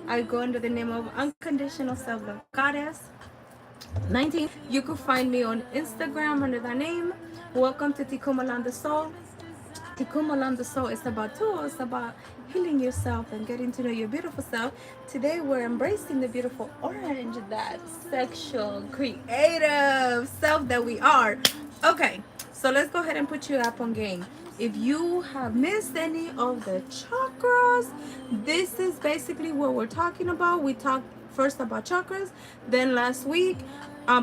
I go under the name of Unconditional Self-Love Goddess 19. You can find me on Instagram under that name. Welcome to Tikuma Land the Soul. Tikuma Land the Soul is about tools, about healing yourself and getting to know your beautiful self. Today we're embracing the beautiful orange, that sexual, creative self that we are. Okay, so let's go ahead and put you up on game. If you have missed any of the chakras, this is basically what we're talking about. We talked first about chakras, then last week,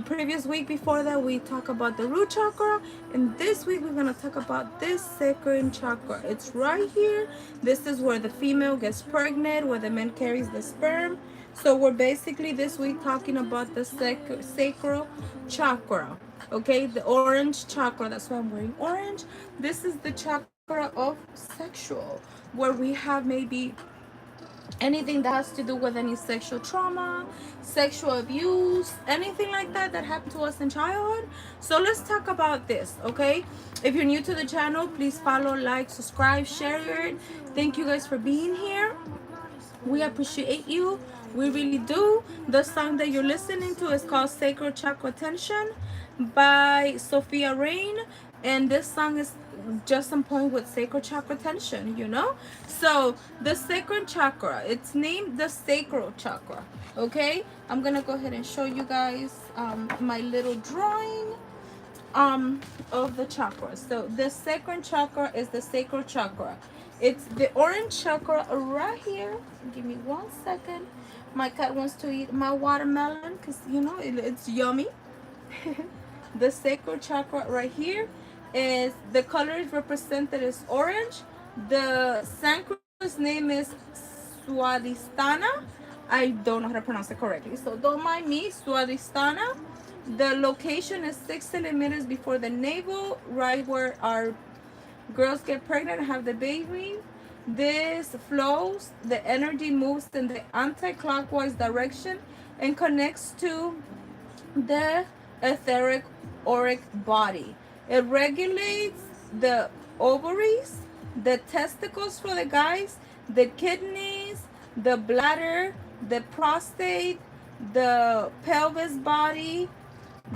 previous week before that, we talk about the root chakra, and this week we're going to talk about this sacral chakra. It's right here. This is where the female gets pregnant, where the man carries the sperm. So we're basically this week talking about the sacral chakra. Okay, the orange chakra. That's why I'm wearing orange. This is the chakra of sexual, where we have maybe anything that has to do with any sexual trauma, sexual abuse, anything like that that happened to us in childhood. So let's talk about this, okay? If you're new to the channel, please follow, like, subscribe, share it. Thank you guys for being here. We appreciate you. We really do. The song that you're listening to is called Sacred Chakra Tension by Sophia Rain. And this song is just on point with sacral chakra tension, you know? So the sacral chakra, it's named the sacral chakra, okay? I'm gonna go ahead and show you guys my little drawing of the chakras. So the sacral chakra is the sacral chakra. It's the orange chakra right here. Give me 1 second. My cat wants to eat my watermelon because you know it's yummy. The sacral chakra right here is the color is represented as orange. The Sanskrit name is Swadhisthana. I don't know how to pronounce it correctly, so don't mind me. Swadhisthana. The location is 6 centimeters before the navel, right where our girls get pregnant and have the baby. This flows, the energy moves in the anti-clockwise direction and connects to the etheric auric body. It regulates the ovaries, the testicles for the guys, the kidneys, the bladder, the prostate, the pelvis body,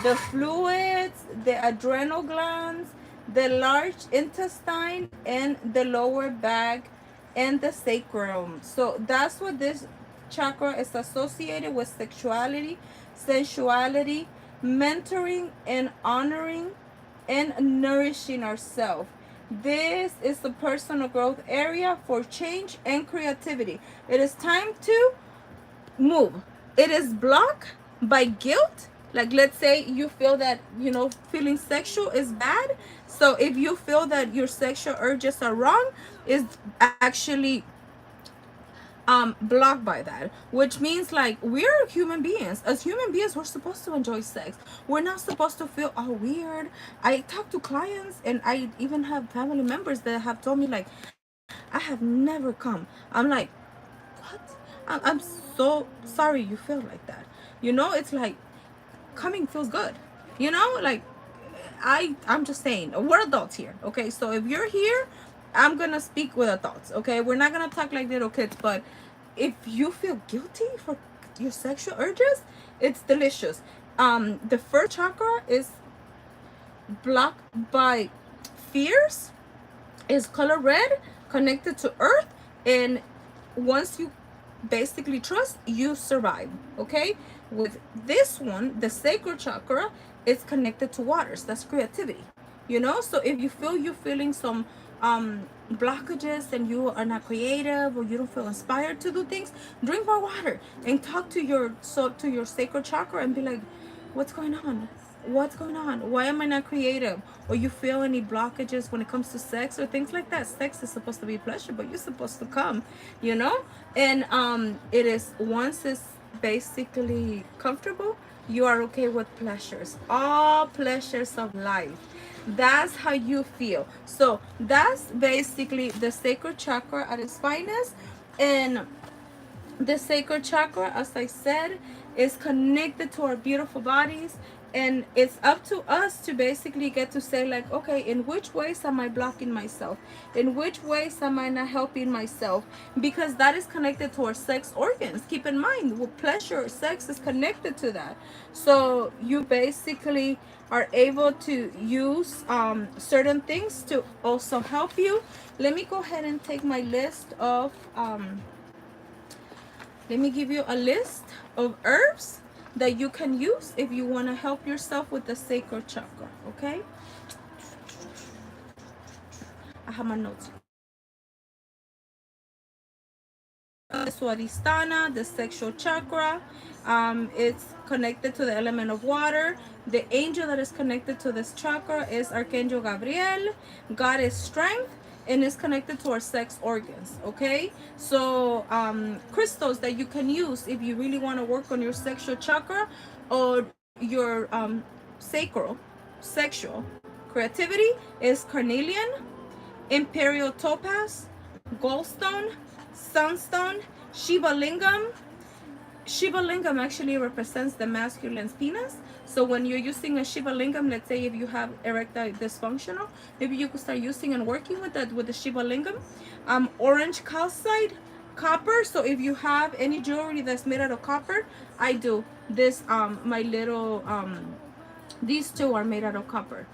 the fluids, the adrenal glands, the large intestine, and the lower back, and the sacrum. So that's what this chakra is associated with: sexuality, sensuality, mentoring, and honoring, and nourishing ourselves. This is the personal growth area for change and creativity. It is time to move. It is blocked by guilt. Like, let's say you feel that, you know, feeling sexual is bad. So if you feel that your sexual urges are wrong, is actually blocked by that, which means like we're human beings. As human beings, we're supposed to enjoy sex. We're not supposed to feel all weird. I talk to clients, and I even have family members that have told me like, I have never come. I'm like, what? I'm so sorry you feel like that. You know, it's like coming feels good. You know, like I'm just saying, we're adults here, okay? So if you're here, I'm gonna speak with adults, okay? We're not gonna talk like little kids, but if you feel guilty for your sexual urges, it's delicious. The first chakra is blocked by fears, is color red, connected to earth, and once you basically trust, you survive, okay? With this one, the sacral chakra, is connected to waters. That's creativity, you know? So if you feel you're feeling some blockages and you are not creative, or you don't feel inspired to do things, drink more water and talk to your sacral chakra and be like, what's going on? What's going on? Why am I not creative? Or you feel any blockages when it comes to sex or things like that. Sex is supposed to be pleasure, but you're supposed to come, you know? And it is, once it's basically comfortable, you are okay with pleasures, all pleasures of life. That's how you feel. So that's basically the sacral chakra at its finest. And the sacral chakra, as I said, is connected to our beautiful bodies. And it's up to us to basically get to say, like, okay, in which ways am I blocking myself, in which ways am I not helping myself, because that is connected to our sex organs. Keep in mind, with pleasure, sex is connected to that. So you basically are able to use certain things to also help you. Let me go ahead and take my list of let me give you a list of herbs that you can use if you want to help yourself with the sacral chakra, okay? I have my notes. The Swadhisthana, the sexual chakra, it's connected to the element of water. The angel that is connected to this chakra is Archangel Gabriel. God is strength, and is connected to our sex organs, okay? So crystals that you can use if you really want to work on your sexual chakra or your sacral, sexual creativity is carnelian, imperial topaz, goldstone, sunstone, Shiva Lingam. Shiva Lingam actually represents the masculine's penis. So when you're using a Shiva Lingam, let's say if you have erectile dysfunctional, maybe you could start using and working with that with the Shiva Lingam. Orange calcite, copper. So if you have any jewelry that's made out of copper, I do. This my little these two are made out of copper.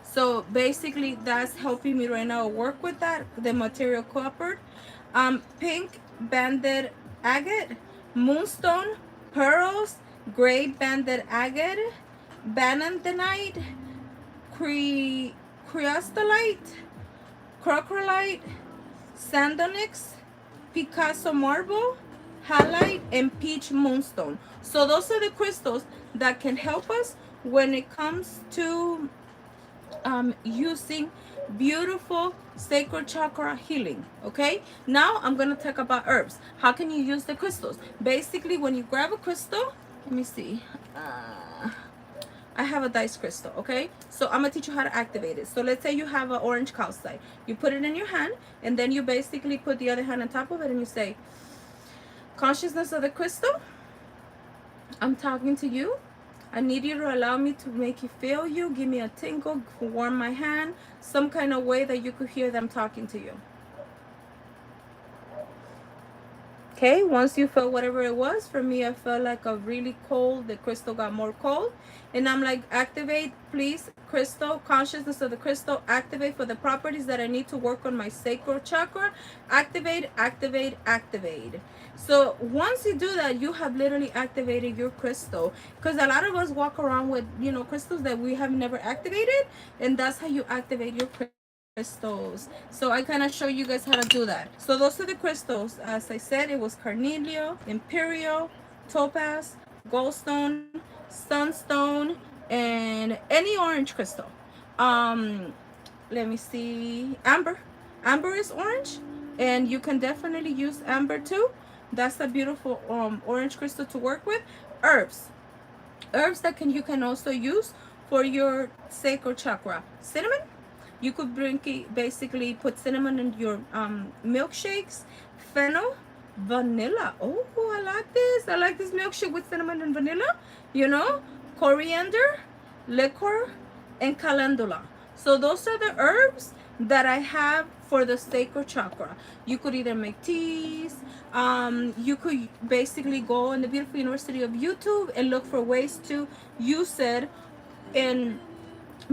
So basically that's helping me right now work with that, the material copper. Pink banded agate, moonstone, pearls, gray banded agate, banandanite, crystallite, crocrolite, sandonyx, Picasso marble, halite, and peach moonstone. So those are the crystals that can help us when it comes to using beautiful sacral chakra healing. Okay, now I'm gonna talk about herbs. How can you use the crystals? Basically, when you grab a crystal, let me see, I have a dice crystal. Okay, so I'm gonna teach you how to activate it. So let's say you have an orange calcite. You put it in your hand, and then you basically put the other hand on top of it, and you say, consciousness of the crystal, I'm talking to you. I need you to allow me to make you feel you. Give me a tingle, warm my hand, some kind of way that you could hear them talking to you. Okay, once you felt whatever it was, for me, I felt like a really cold, the crystal got more cold. And I'm like, activate, please, crystal, consciousness of the crystal, activate for the properties that I need to work on my sacral chakra. Activate, activate, activate. So once you do that, you have literally activated your crystal. Because a lot of us walk around with, you know, crystals that we have never activated. And that's how you activate your crystals. So I kind of show you guys how to do that. So those are the crystals. As I said, it was carnelian, imperial, topaz, goldstone, sunstone, and any orange crystal. Let me see, amber. Amber is orange, and you can definitely use amber too. That's a beautiful orange crystal to work with. Herbs that you can also use for your sacral chakra. Cinnamon. You could basically put cinnamon in your milkshakes. Fennel, vanilla. Oh, I like this. I like this milkshake with cinnamon and vanilla. You know, coriander, liquor, and calendula. So those are the herbs that I have for the sacral chakra. You could either make teas. You could basically go on the beautiful University of YouTube and look for ways to use it and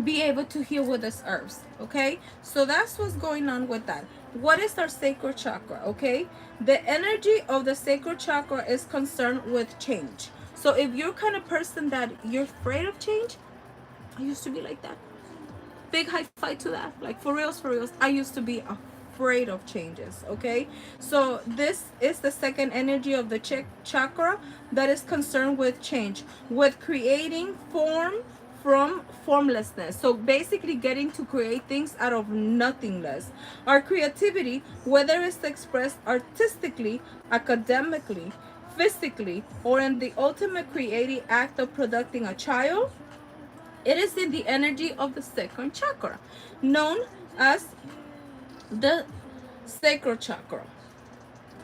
be able to heal with these herbs. Okay, so that's what's going on with that. What is our sacral chakra? Okay, the energy of the sacral chakra is concerned with change. So if you're kind of person that you're afraid of change, I used to be like that. Big high five to that. Like for reals, I used to be afraid of changes. Okay, so this is the second energy of the chakra that is concerned with change, with creating form from formlessness. So basically getting to create things out of nothingness. Our creativity, whether it's expressed artistically, academically, physically, or in the ultimate creative act of producing a child, it is in the energy of the second chakra, known as the sacral chakra.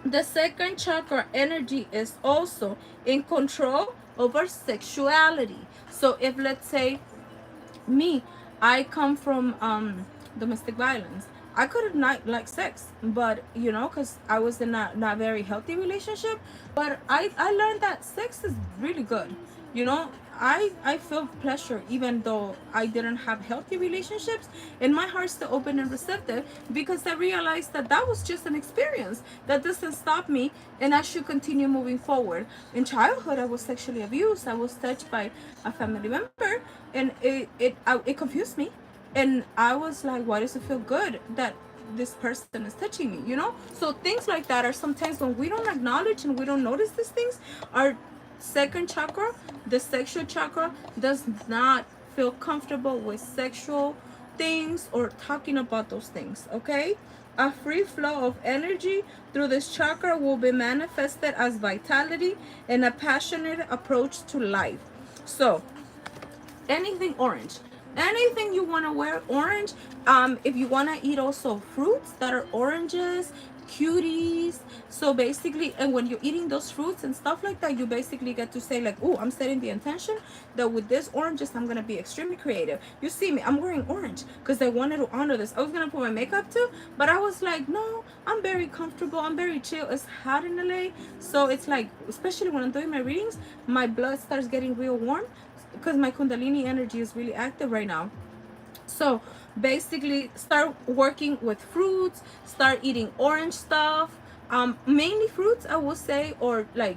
The second chakra energy is also in control over sexuality. So if, let's say, me, I come from domestic violence, I could not like sex, but you know, because I was in a not very healthy relationship. But I learned that sex is really good, you know. I feel pleasure even though I didn't have healthy relationships, and my heart's still open and receptive, because I realized that that was just an experience that doesn't stop me, and I should continue moving forward. In childhood, I was sexually abused. I was touched by a family member, and it confused me, and I was like, why does it feel good that this person is touching me, you know? So things like that are sometimes when we don't acknowledge and we don't notice these things. Our second chakra, the sexual chakra, does not feel comfortable with sexual things or talking about those things, okay? A free flow of energy through this chakra will be manifested as vitality and a passionate approach to life. So anything orange, anything you want to wear orange. If you want to eat also fruits that are oranges, cuties. So basically, and when you're eating those fruits and stuff like that, you basically get to say like, oh, I'm setting the intention that with this oranges I'm gonna be extremely creative. You see me, I'm wearing orange because I wanted to honor this. I was gonna put my makeup too, but I was like, no, I'm very comfortable, I'm very chill. It's hot in LA, so it's like, especially when I'm doing my readings, my blood starts getting real warm because my kundalini energy is really active right now. So basically, start working with fruits, start eating orange stuff, mainly fruits, I would say, or like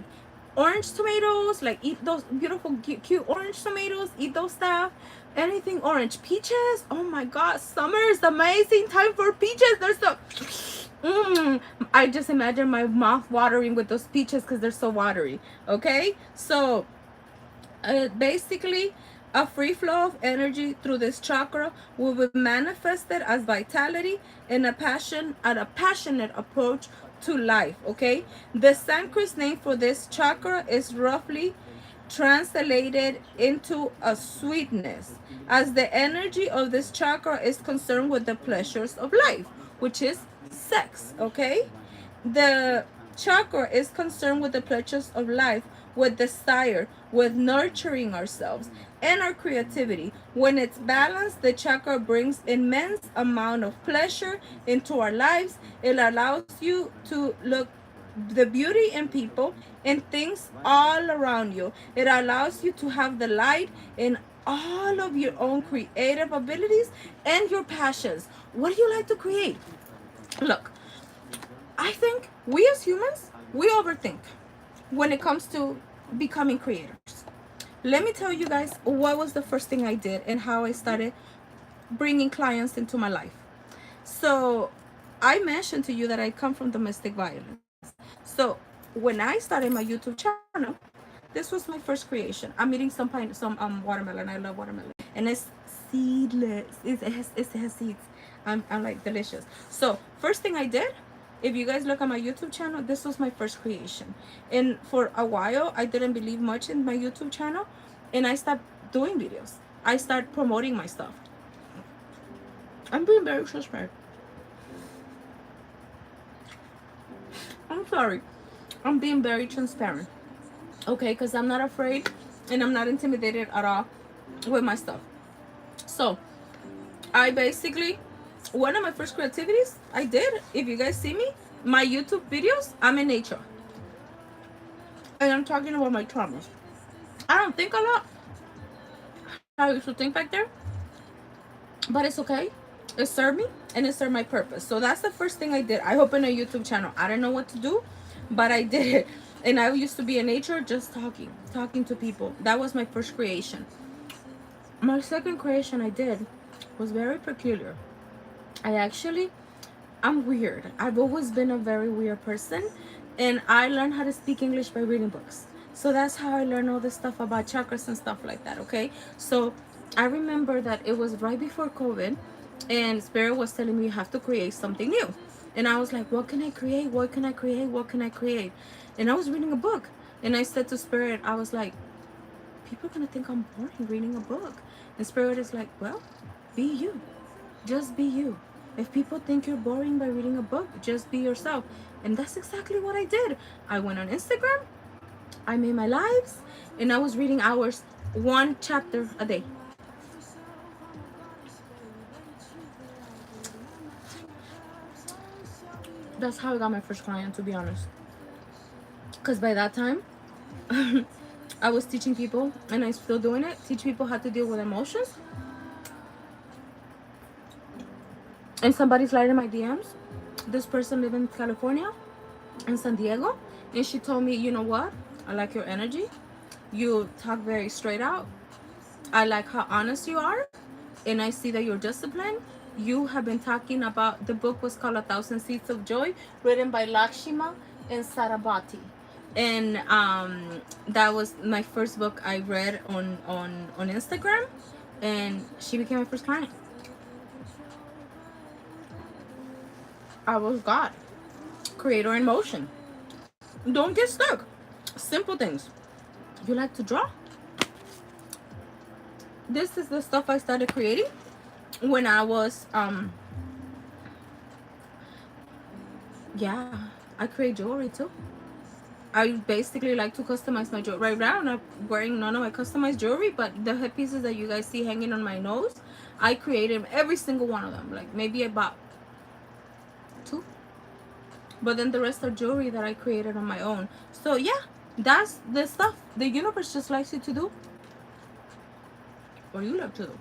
orange tomatoes, like eat those beautiful cute orange tomatoes, eat those stuff. Anything orange. Peaches, oh my god, summer is the amazing time for peaches. They're so I just imagine my mouth watering with those peaches because they're so watery. Okay, so basically, a free flow of energy through this chakra will be manifested as vitality and a passionate approach to life. Okay, the Sanskrit name for this chakra is roughly translated into a sweetness, as the energy of this chakra is concerned with the pleasures of life, which is sex. Okay, the chakra is concerned with the pleasures of life, with desire, with nurturing ourselves and our creativity. When it's balanced, the chakra brings immense amount of pleasure into our lives. It allows you to look the beauty in people and things all around you. It allows you to have the light in all of your own creative abilities and your passions. What do you like to create? Look, I think we as humans, we overthink when it comes to becoming creators. Let me tell you guys what was the first thing I did and how I started bringing clients into my life. So I mentioned to you that I come from domestic violence. So when I started my YouTube channel, this was my first creation. I'm eating some watermelon. I love watermelon, and it's seedless. It has seeds. I'm like delicious. So first thing I did, if you guys look at my YouTube channel, this was my first creation. And for a while, I didn't believe much in my YouTube channel, and I stopped doing videos. I started promoting my stuff. I'm being very transparent. I'm sorry. I'm being very transparent. Okay, because I'm not afraid and I'm not intimidated at all with my stuff. So I basically, one of my first creativities I did, if you guys see me, my YouTube videos, I'm in nature. And I'm talking about my traumas. I don't think a lot. I used to think back there. But it's okay. It served me and it served my purpose. So that's the first thing I did. I opened a YouTube channel. I don't know what to do, but I did it. And I used to be in nature just talking to people. That was my first creation. My second creation I did was very peculiar. I'm weird. I've always been a very weird person, and I learned how to speak English by reading books. So that's how I learned all this stuff about chakras and stuff like that. Okay, so I remember that it was right before COVID, and Spirit was telling me you have to create something new, and I was like, what can I create? What can I create? What can I create? And I was reading a book, and I said to Spirit, I was like, people are gonna think I'm boring reading a book. And Spirit is like, well, be you. Just be you. If people think you're boring by reading a book, just be yourself. And that's exactly what I did. I went on Instagram, I made my lives, and I was reading hours, one chapter a day. That's how I got my first client, to be honest. Because by that time, I was teaching people, and I'm still doing it, teach people how to deal with emotions. And somebody slid in my DMs. This person lived in California, in San Diego, and she told me, you know what? I like your energy. You talk very straight out. I like how honest you are, and I see that you're disciplined. You have been talking about, the book was called 1,000 Seeds of Joy, written by Lakshma and Sarabhati. And that was my first book I read on Instagram, and she became my first client. I was God, creator in motion. Don't get stuck. Simple things. You like to draw? This is the stuff I started creating when I was yeah, I create jewelry too. I basically like to customize my jewelry. Right now I'm not wearing none of my customized jewelry, but the headpieces that you guys see hanging on my nose, I created every single one of them. Like maybe about 2, but then the rest are jewelry that I created on my own. So yeah, that's the stuff the universe just likes you to do, or you love to do.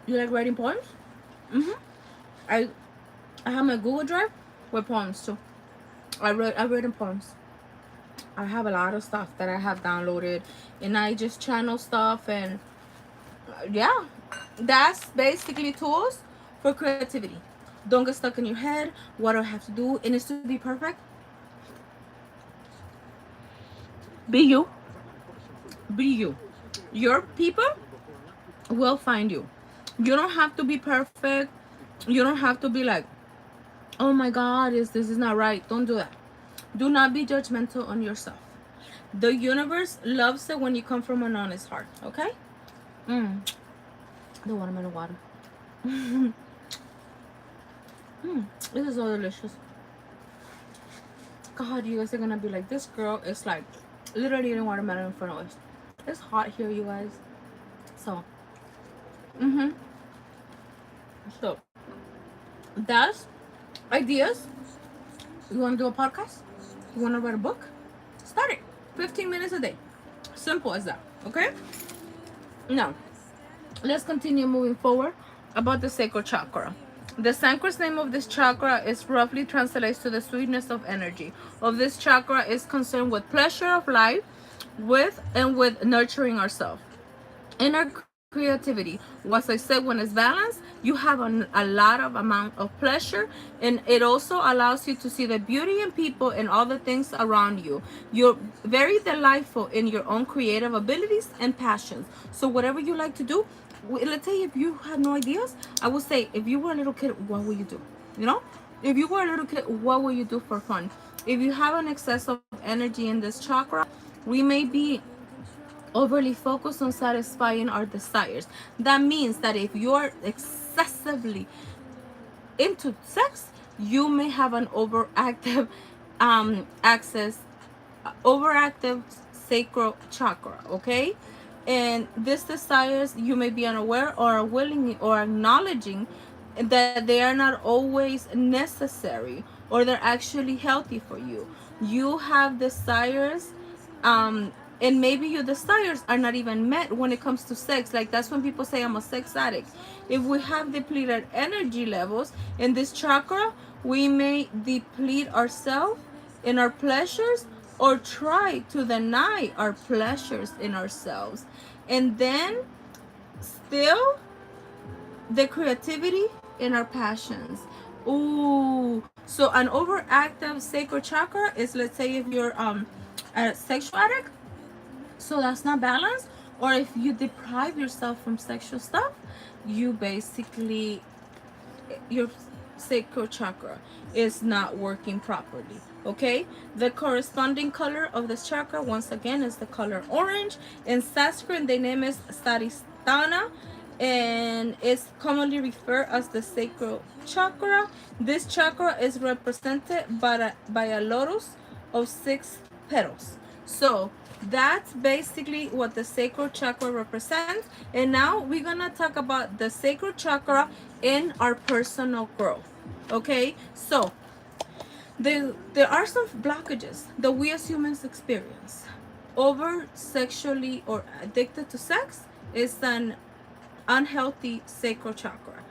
You like writing poems? I have my Google Drive with poems too. I've written poems. I have a lot of stuff that I have downloaded, and I just channel stuff, and yeah, that's basically tools for creativity. Don't get stuck in your head. What do I have to do? And it's to be perfect. Be you. Be you. Your people will find you. You don't have to be perfect. You don't have to be like, oh my God, this is not right. Don't do that. Do not be judgmental on yourself. The universe loves it when you come from an honest heart. Okay? The watermelon water. This is so delicious. God, you guys are gonna be like, this girl is like literally eating watermelon in front of us. It's hot here, you guys. So, so that's ideas. You want to do a podcast? You want to write a book? Start it. 15 minutes a day. Simple as that. Okay? Now, let's continue moving forward about the sacral chakra. The Sanskrit name of this chakra is roughly translates to the sweetness of energy. Of this chakra is concerned with pleasure of life, with nurturing ourselves. In our creativity, as I said, when it's balanced, you have a lot of amount of pleasure, and it also allows you to see the beauty in people and all the things around you. You're very delightful in your own creative abilities and passions. So whatever you like to do, let's say if you have no ideas, I would say, if you were a little kid, what would you do? You know, if you were a little kid, what would you do for fun? If you have an excess of energy in this chakra, we may be overly focused on satisfying our desires. That means that if you're excessively into sex, you may have an overactive overactive sacral chakra. Okay, and this desires, you may be unaware or willing or acknowledging that they are not always necessary, or they're actually healthy for you. You have desires, and maybe your desires are not even met when it comes to sex. Like, that's when people say, I'm a sex addict. If we have depleted energy levels in this chakra, we may deplete ourselves in our pleasures, or try to deny our pleasures in ourselves, and then still the creativity in our passions. Ooh, so an overactive sacral chakra is, let's say, if you're a sexual addict, so that's not balanced, or if you deprive yourself from sexual stuff, you basically, your sacral chakra is not working properly. Okay, the corresponding color of this chakra, once again, is the color orange. In Sanskrit, the name is Saristana, and is commonly referred as the sacral chakra. This chakra is represented by a lotus of 6 petals. So that's basically what the sacral chakra represents. And now we're gonna talk about the sacral chakra in our personal growth. Okay, so there are some blockages that we as humans experience. Over sexually or addicted to sex is an unhealthy sacral chakra.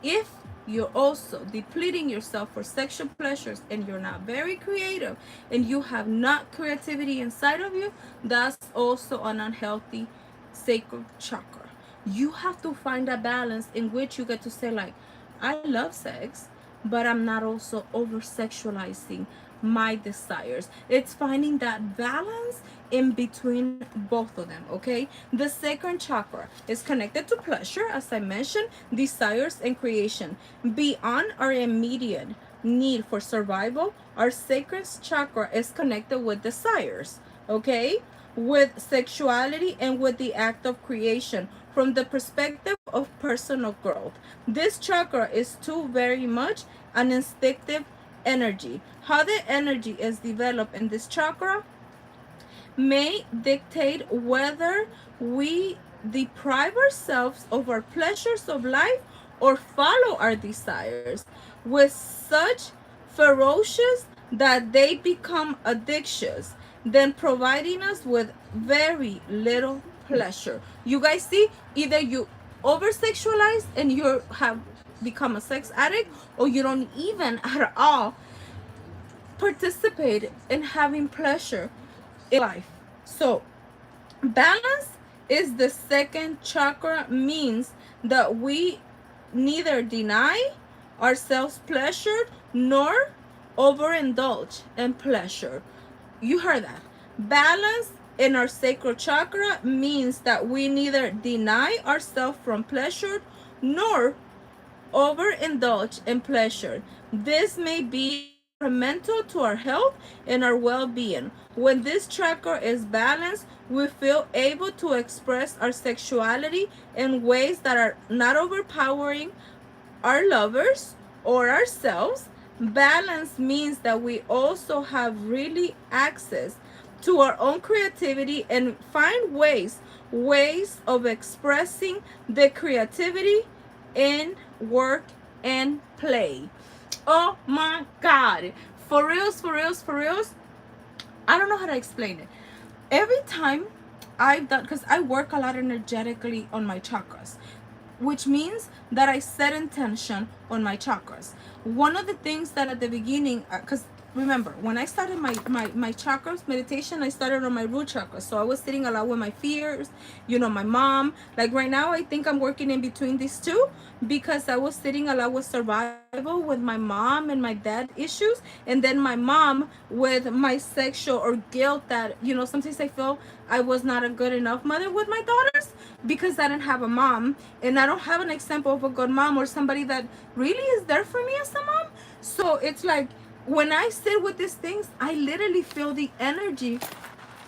If you're also depleting yourself for sexual pleasures and you're not very creative and you have not creativity inside of you, that's also an unhealthy sacral chakra. You have to find a balance in which you get to say, like, I love sex, but I'm not also over sexualizing my desires. It's finding that balance in between both of them. Okay, the second chakra is connected to pleasure, as I mentioned, desires and creation. Beyond our immediate need for survival, our sacred chakra is connected with desires, okay, with sexuality and with the act of creation from the perspective of personal growth. This chakra is too very much an instinctive energy. How the energy is developed in this chakra may dictate whether we deprive ourselves of our pleasures of life or follow our desires with such ferocious that they become addictions, then providing us with very little pleasure. You guys see, either you over sexualize and you have become a sex addict, or you don't even at all participate in having pleasure in life. So balance is the second chakra, means that we neither deny ourselves pleasure nor overindulge in pleasure. You heard that. Balance in our sacral chakra means that we neither deny ourselves from pleasure nor overindulge in pleasure. This may be detrimental to our health and our well-being. When this chakra is balanced, we feel able to express our sexuality in ways that are not overpowering our lovers or ourselves. Balance means that we also have really access to our own creativity and find ways of expressing the creativity in work and play. Oh my God. For reals, for reals, for reals. I don't know how to explain it. Every time I've done, because I work a lot energetically on my chakras, which means that I set intention on my chakras. One of the things that at the beginning, because remember, when I started my chakras meditation, I started on my root chakra. So I was sitting a lot with my fears, my mom. Like right now, I think I'm working in between these two because I was sitting a lot with survival with my mom and my dad issues. And then my mom with my sexual or guilt that, sometimes I feel I was not a good enough mother with my daughters because I didn't have a mom. And I don't have an example of a good mom or somebody that really is there for me as a mom. So it's like, when I sit with these things, I literally feel the energy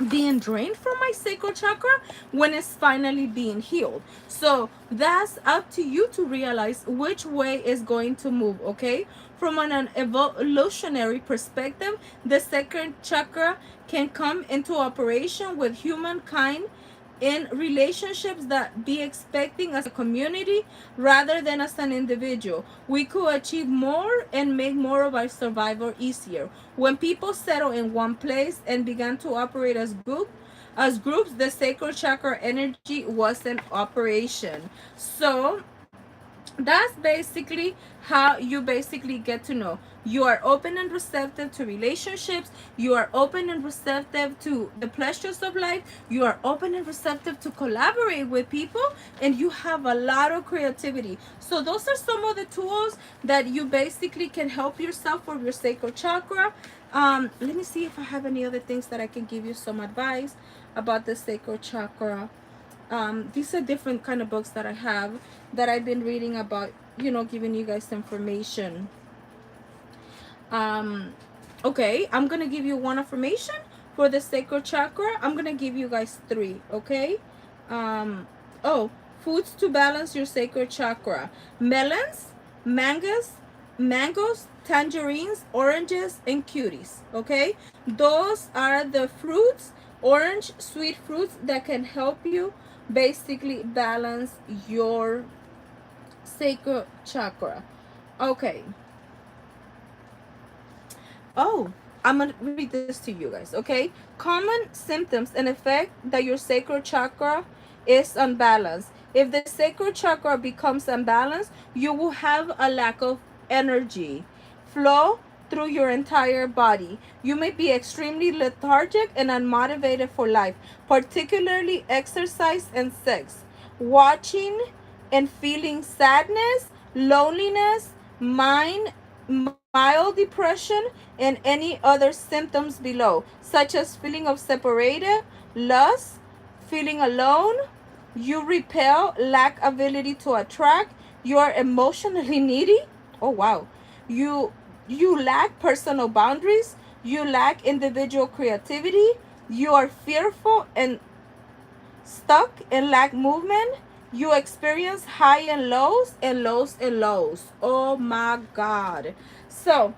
being drained from my sacral chakra when it's finally being healed. So that's up to you to realize which way is going to move, okay? From an evolutionary perspective, the second chakra can come into operation with humankind in relationships that be expecting as a community rather than as an individual. We could achieve more and make more of our survival easier. When people settle in one place and began to operate as groups, the sacral chakra energy was in operation. So that's basically how you basically get to know. You are open and receptive to relationships. You are open and receptive to the pleasures of life. You are open and receptive to collaborate with people, and you have a lot of creativity. So those are some of the tools that you basically can help yourself with your sacral chakra. Let me see if I have any other things that I can give you some advice about the sacral chakra. These are different kind of books that I have that I've been reading about, giving you guys information. Okay, I'm gonna give you one affirmation for the sacral chakra. I'm gonna give you guys 3, okay? Oh, Foods to balance your sacral chakra: melons, mangoes, tangerines, oranges, and cuties. Okay, those are the fruits, orange sweet fruits, that can help you basically balance your sacral chakra. Okay. Oh, I'm gonna read this to you guys. Okay, common symptoms and effect that your sacral chakra is unbalanced. If the sacral chakra becomes unbalanced, you will have a lack of energy flow through your entire body. You may be extremely lethargic and unmotivated for life, particularly exercise and sex. Watching and feeling sadness, loneliness, mild depression, and any other symptoms below, such as feeling of separated, lust, feeling alone, you repel, lack ability to attract, you are emotionally needy. Oh wow. You you lack personal boundaries, you lack individual creativity, you are fearful and stuck and lack movement, you experience high and lows and lows and lows. Oh my God. So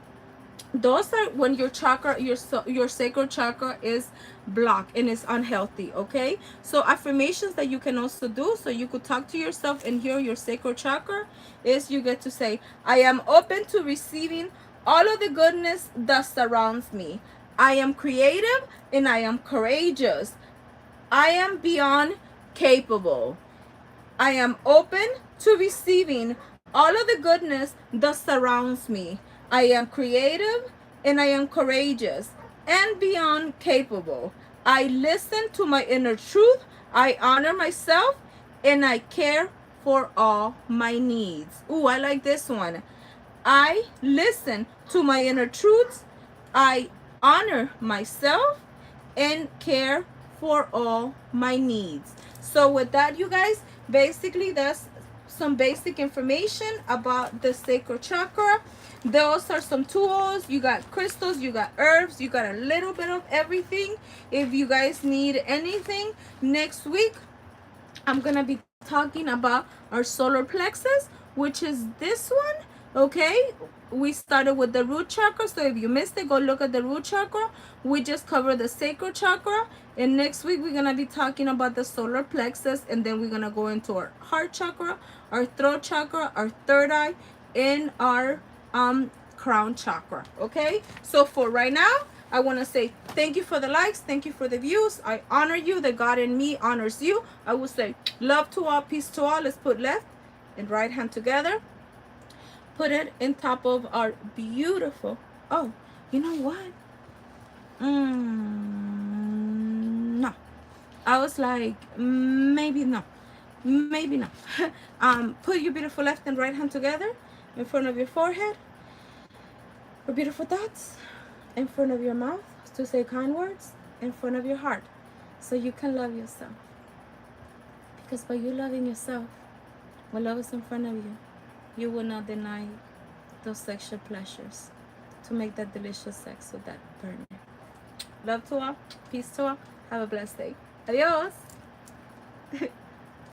those are when your chakra, your sacral chakra is blocked and is unhealthy. Okay, so affirmations that you can also do, so you could talk to yourself and heal your sacral chakra, is you get to say, I am open to receiving all of the goodness that surrounds me. I am creative and I am courageous. I am beyond capable. I am open to receiving all of the goodness that surrounds me. I am creative and I am courageous and beyond capable. I listen to my inner truth. I honor myself and I care for all my needs. Ooh, I like this one. I listen to my inner truths. I honor myself and care for all my needs. So with that, you guys, basically that's some basic information about the sacral chakra. Those are some tools. You got crystals, you got herbs, you got a little bit of everything. If you guys need anything, next week I'm gonna be talking about our solar plexus, which is this one. Okay, we started with the root chakra, so if you missed it, go look at the root chakra. We just covered the sacral chakra, and next week we're gonna be talking about the solar plexus, and then we're gonna go into our heart chakra, our throat chakra, our third eye, and our crown chakra. Okay, so for right now, I want to say thank you for the likes, thank you for the views. I honor you. The God in me honors you. I will say love to all, peace to all. Let's put left and right hand together, put it in top of our beautiful, oh, you know what, no, I was like, maybe no, maybe no. Put your beautiful left and right hand together in front of your forehead, for beautiful thoughts, in front of your mouth, to say kind words, in front of your heart, so you can love yourself. Because by you loving yourself, when love is in front of you, you will not deny those sexual pleasures to make that delicious sex with that burner. Love to all, peace to all, have a blessed day. Adios.